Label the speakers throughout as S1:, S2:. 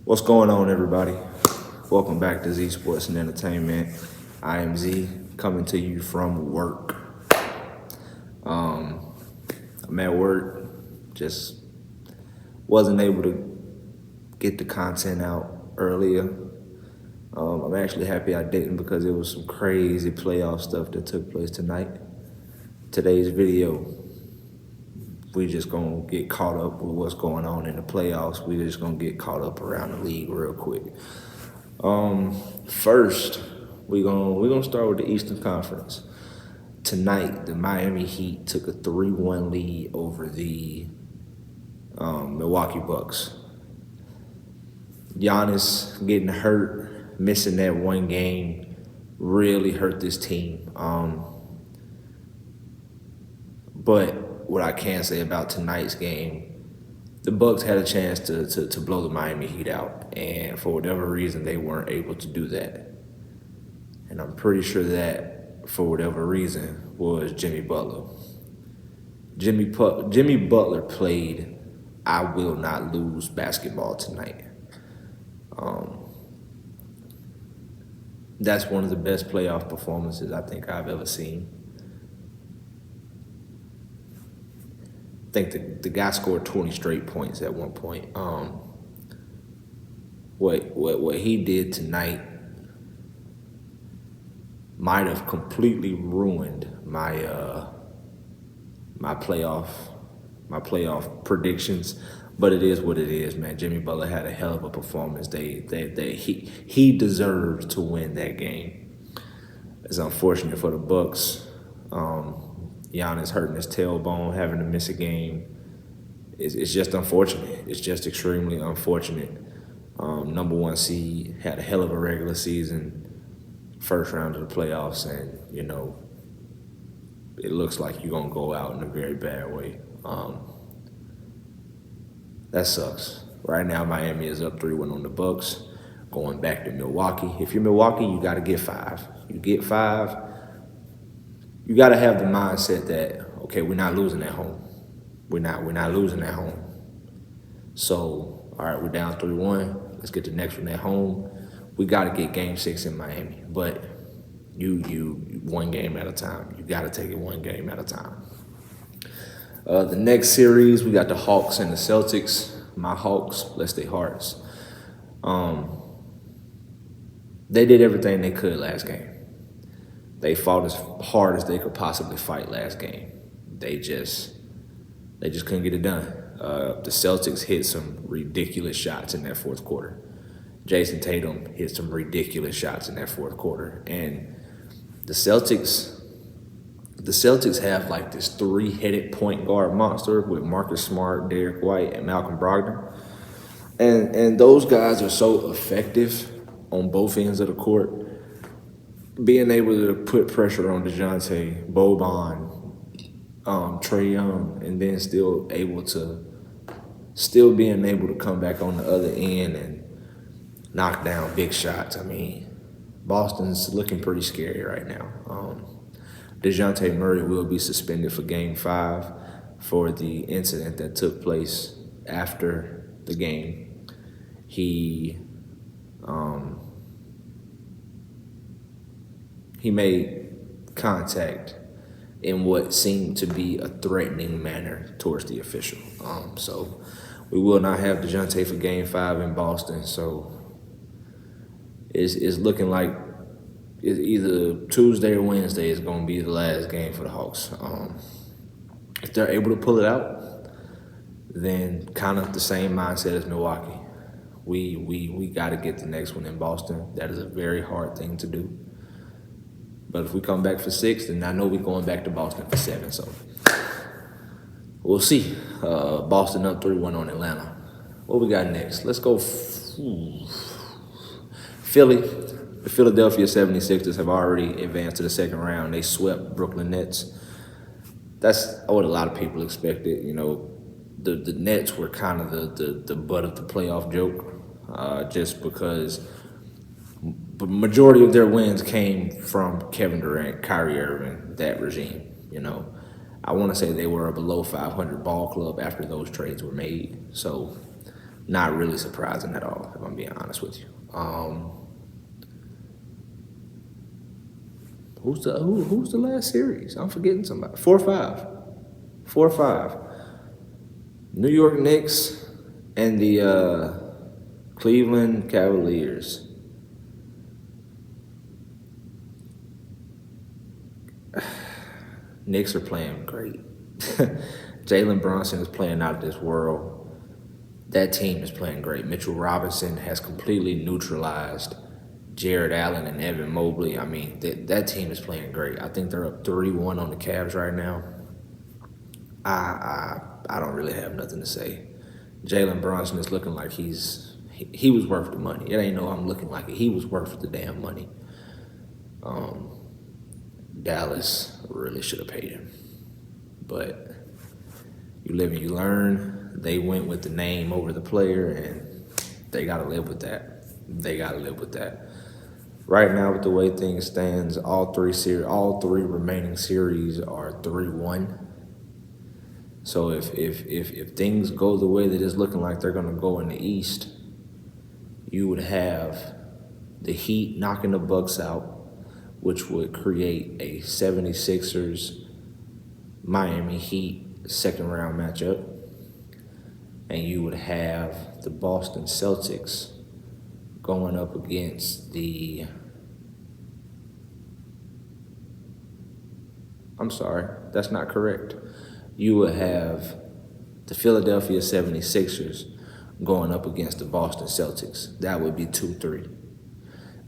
S1: What's going on, everybody? Welcome back to Z Sports and Entertainment. I am Z, coming to you from work. I'm at work, just wasn't able to get the content out earlier. I'm actually happy I didn't because it was some crazy playoff stuff that took place tonight. Today's video, we just gonna get caught up with what's going on in the playoffs. We just gonna get caught up around the league real quick. First, we're gonna start with the Eastern Conference. Tonight, the Miami Heat took a 3-1 lead over the Milwaukee Bucks. Giannis getting hurt, missing that one game, really hurt this team. But what I can say about tonight's game, the Bucks had a chance to blow the Miami Heat out, and for whatever reason, they weren't able to do that. And I'm pretty sure that, for whatever reason, was Jimmy Butler. Jimmy Butler played I will not lose basketball tonight. That's one of the best playoff performances I think I've ever seen. I think the guy scored 20 straight points at one point. What he did tonight might have completely ruined my my playoff predictions, but it is what it is, man. Jimmy Butler had a hell of a performance. He deserved to win that game. It's unfortunate for the Bucks. Giannis hurting his tailbone, having to miss a game. It's just unfortunate. It's just extremely unfortunate. Number one seed, had a hell of a regular season, first round of the playoffs, and it looks like you're gonna go out in a very bad way. That sucks. Right now, Miami is up 3-1 on the Bucks, going back to Milwaukee. If you're Milwaukee, you got to get 5. You get 5. You got to have the mindset that, okay, we're not losing at home. We're not losing at home. So, all right, we're down 3-1. Let's get the next one at home. We got to get Game 6 in Miami, but you one game at a time. You got to take it one game at a time. The next series, we got the Hawks and the Celtics. My Hawks, bless their hearts. They did everything they could last game. They fought as hard as they could possibly fight last game. They just couldn't get it done. The Celtics hit some ridiculous shots in that fourth quarter. Jason Tatum hit some ridiculous shots in that fourth quarter. And the Celtics have like this 3-headed point guard monster with Marcus Smart, Derek White, and Malcolm Brogdon. And those guys are so effective on both ends of the court. Being able to put pressure on DeJounte, Boban, Trae Young, and then still being able to come back on the other end and knock down big shots. I mean, Boston's looking pretty scary right now. DeJounte Murray will be suspended for Game 5 for the incident that took place after the game. He made contact in what seemed to be a threatening manner towards the official. So we will not have DeJounte for Game 5 in Boston. So it's looking like either Tuesday or Wednesday is going to be the last game for the Hawks. If they're able to pull it out, then kind of the same mindset as Milwaukee. We got to get the next one in Boston. That is a very hard thing to do. But if we come back for 6, then I know we're going back to Boston for 7. So we'll see. Boston up 3-1 on Atlanta. What we got next? Let's go. Philly. The Philadelphia 76ers have already advanced to the second round. They swept Brooklyn Nets. That's what a lot of people expected. The Nets were kind of the butt of the playoff joke, just because the majority of their wins came from Kevin Durant, Kyrie Irving, that regime. I want to say they were a below 500 ball club after those trades were made. So Not really surprising at all, if I'm being honest with you. Who's the last series? I'm forgetting somebody. 4-5. 4-5. New York Knicks and the Cleveland Cavaliers. Knicks are playing great. Jalen Brunson is playing out of this world. That team is playing great. Mitchell Robinson has completely neutralized Jared Allen and Evan Mobley. I mean, that team is playing great. I think they're up 3-1 on the Cavs right now. I don't really have nothing to say. Jalen Brunson is looking like he was worth the money. It ain't no I'm looking like it. He was worth the damn money. Dallas really should have paid him. But you live and you learn. They went with the name over the player, and they got to live with that. They got to live with that. Right now, with the way things stands, all three remaining series are 3-1. So if things go the way that it's looking like they're going to go in the East, you would have the Heat knocking the Bucks out, which would create a 76ers Miami Heat second round matchup. And you would have the Boston Celtics going up against I'm sorry, that's not correct. You would have the Philadelphia 76ers going up against the Boston Celtics. That would be 2-3.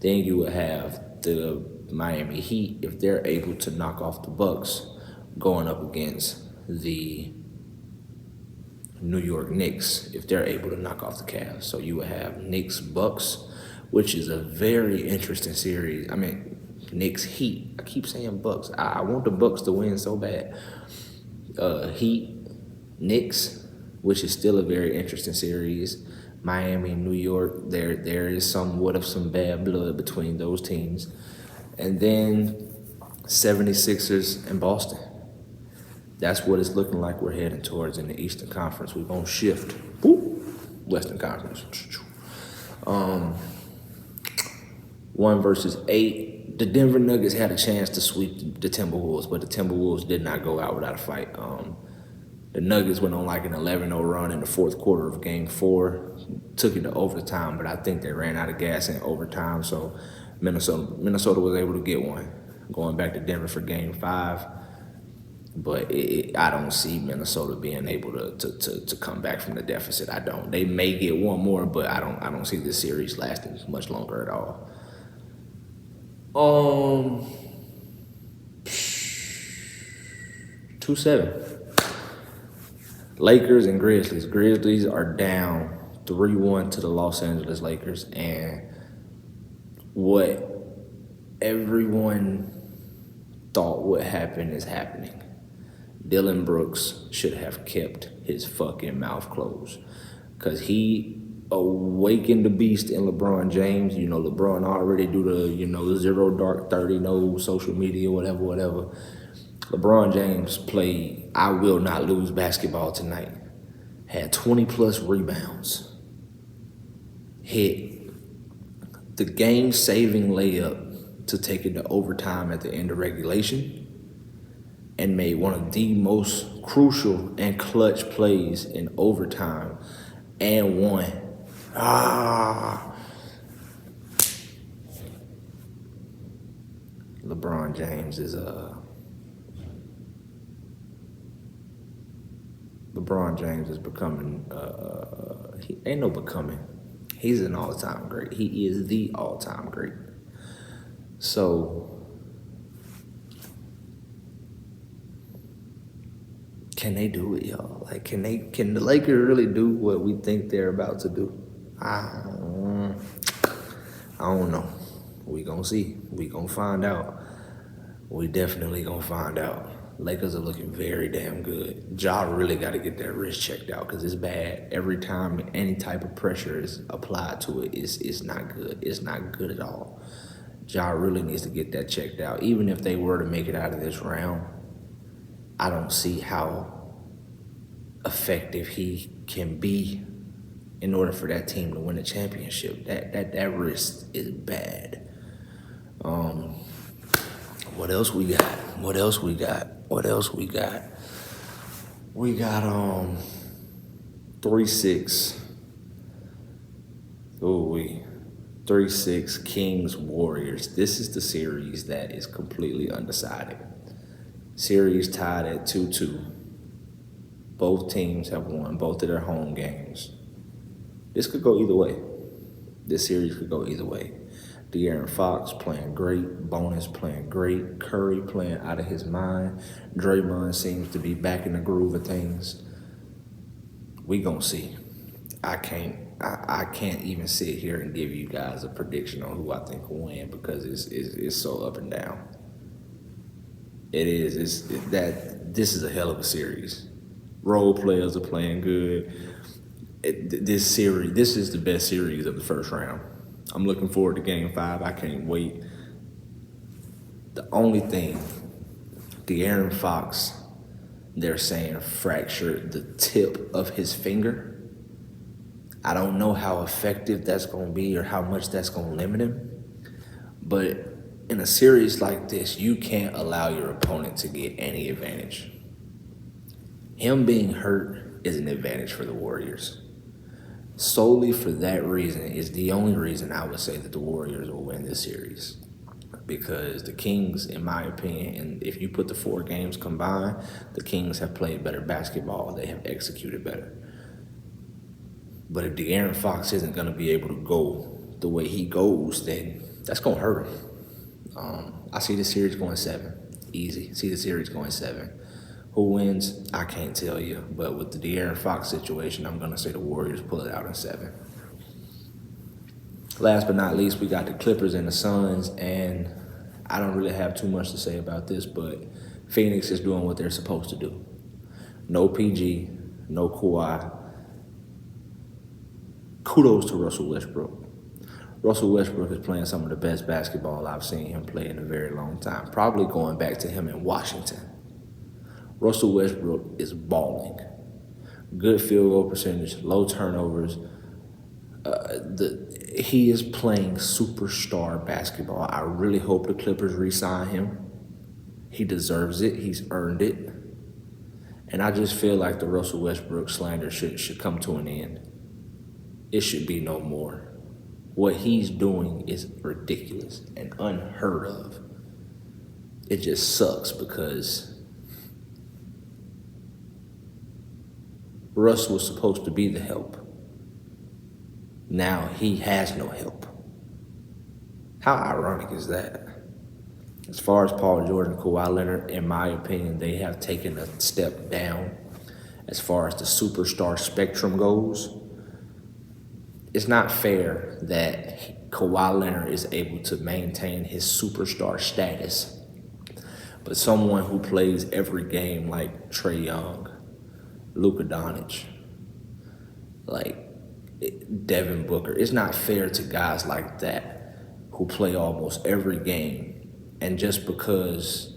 S1: Then you would have the Miami Heat, if they're able to knock off the Bucks, going up against the New York Knicks, if they're able to knock off the Cavs. So you would have Knicks-Bucks, which is a very interesting series. I mean, Knicks-Heat. I keep saying Bucks. I want the Bucks to win so bad. Heat-Knicks, which is still a very interesting series. Miami, New York, there is somewhat of some bad blood between those teams. And then 76ers and Boston. That's what it's looking like we're heading towards in the Eastern Conference. We're going to shift. Western Conference. 1 versus 8. The Denver Nuggets had a chance to sweep the Timberwolves, but the Timberwolves did not go out without a fight. The Nuggets went on like an 11-0 run in the fourth quarter of Game 4, took it to overtime, but I think they ran out of gas in overtime, so Minnesota was able to get one, going back to Denver for Game 5. But I don't see Minnesota being able to come back from the deficit. I don't. They may get one more, but I don't see this series lasting much longer at all. 2-7. Lakers and Grizzlies. Grizzlies are down 3-1 to the Los Angeles Lakers, and what everyone thought would happen is happening. Dylan Brooks should have kept his fucking mouth closed, because he awakened the beast in LeBron James. You know, LeBron already do the, zero dark 30, no social media, whatever. LeBron James played I will not lose basketball tonight. Had 20-plus rebounds. Hit the game-saving layup to take it to overtime at the end of regulation, and made one of the most crucial and clutch plays in overtime and won. LeBron James is becoming, he ain't no becoming. He's an all-time great. He is the all-time great. So, can they do it, y'all? Like, can the Lakers really do what we think they're about to do? I don't know. We gonna see. We gonna find out. We definitely gonna find out. Lakers are looking very damn good. Ja really got to get that wrist checked out, because it's bad. Every time any type of pressure is applied to it, it's not good. It's not good at all. Ja really needs to get that checked out. Even if they were to make it out of this round, I don't see how effective he can be in order for that team to win a championship. That risk is bad. What else we got? What else we got? What else we got? We got 3-6. Ooh, 3-6 Kings Warriors. This is the series that is completely undecided. Series tied at 2-2. Both teams have won both of their home games. This could go either way. This series could go either way. De'Aaron Fox playing great. Bonus playing great. Curry playing out of his mind. Draymond seems to be back in the groove of things. We gonna see. I can't even sit here and give you guys a prediction on who I think will win because it's so up and down. It is. This is a hell of a series. Role players are playing good. This is the best series of the first round. I'm looking forward to Game 5. I can't wait. The only thing, De'Aaron Fox, they're saying fractured the tip of his finger. I don't know how effective that's going to be or how much that's going to limit him. But in a series like this, you can't allow your opponent to get any advantage. Him being hurt is an advantage for the Warriors. Solely for that reason is the only reason I would say that the Warriors will win this series. Because the Kings, in my opinion, and if you put the 4 games combined, the Kings have played better basketball. They have executed better. But if De'Aaron Fox isn't going to be able to go the way he goes, then that's going to hurt him. I see the series going 7. Easy. See the series going 7. Who wins? I can't tell you. But with the De'Aaron Fox situation, I'm going to say the Warriors pull it out in 7. Last but not least, we got the Clippers and the Suns. And I don't really have too much to say about this, but Phoenix is doing what they're supposed to do. No PG, no Kawhi. Kudos to Russell Westbrook. Russell Westbrook is playing some of the best basketball I've seen him play in a very long time, probably going back to him in Washington. Russell Westbrook is balling. Good field goal percentage, low turnovers. He is playing superstar basketball. I really hope the Clippers re-sign him. He deserves it. He's earned it. And I just feel like the Russell Westbrook slander should come to an end. It should be no more. What he's doing is ridiculous and unheard of. It just sucks because Russ was supposed to be the help. Now he has no help. How ironic is that? As far as Paul George and Kawhi Leonard, in my opinion, they have taken a step down as far as the superstar spectrum goes. It's not fair that Kawhi Leonard is able to maintain his superstar status, but someone who plays every game like Trae Young, Luka Doncic, like Devin Booker, it's not fair to guys like that who play almost every game, and just because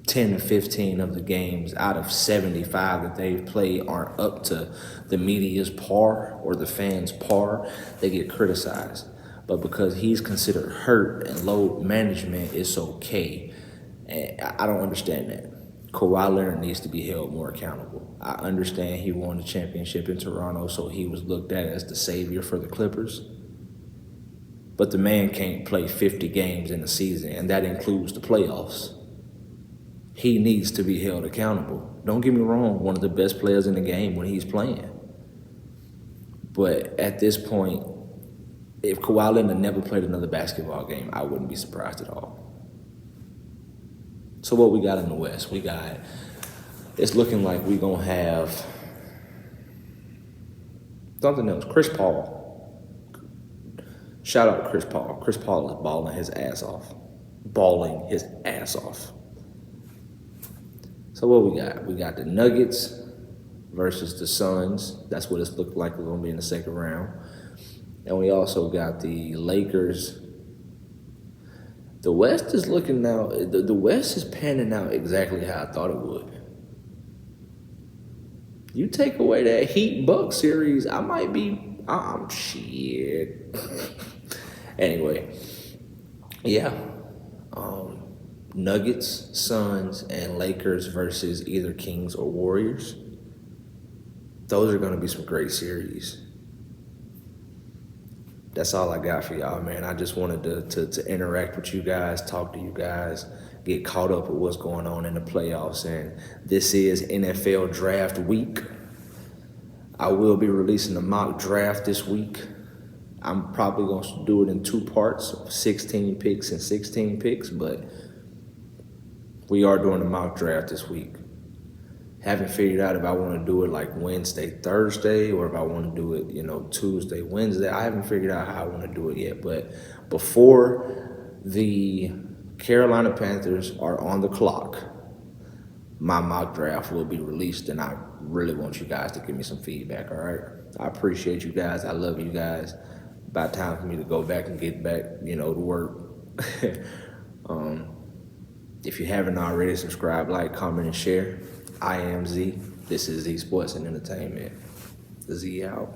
S1: 10 to 15 of the games out of 75 that they've played aren't up to the media's par or the fans' par, they get criticized. But because he's considered hurt and load management, it's okay. And I don't understand that. Kawhi Leonard needs to be held more accountable. I understand he won the championship in Toronto, so he was looked at as the savior for the Clippers. But the man can't play 50 games in a season, and that includes the playoffs. He needs to be held accountable. Don't get me wrong, one of the best players in the game when he's playing. But at this point, if Kawhi Leonard never played another basketball game, I wouldn't be surprised at all. So what we got in the West? It's looking like we're going to have something else. Chris Paul. Shout out to Chris Paul. Chris Paul is balling his ass off. So what we got? We got the Nuggets versus the Suns. That's what it's looking like we're going to be in the second round. And we also got the Lakers. The West is looking now, the West is panning out exactly how I thought it would. You take away that Heat Buck series, I might be. I'm shit. Anyway, yeah. Nuggets, Suns, and Lakers versus either Kings or Warriors. Those are going to be some great series. That's all I got for y'all, man. I just wanted to interact with you guys, talk to you guys, get caught up with what's going on in the playoffs. And this is NFL Draft Week. I will be releasing a mock draft this week. I'm probably going to do it in 2 parts, 16 picks and 16 picks, but we are doing a mock draft this week. Haven't figured out if I want to do it like Wednesday, Thursday, or if I want to do it, Tuesday, Wednesday. I haven't figured out how I want to do it yet. But before the Carolina Panthers are on the clock, my mock draft will be released, and I really want you guys to give me some feedback, all right? I appreciate you guys. I love you guys. About time for me to go back and get back, to work. If you haven't already, subscribe, like, comment, and share. I am Z. This is Z Sports and Entertainment. Z out.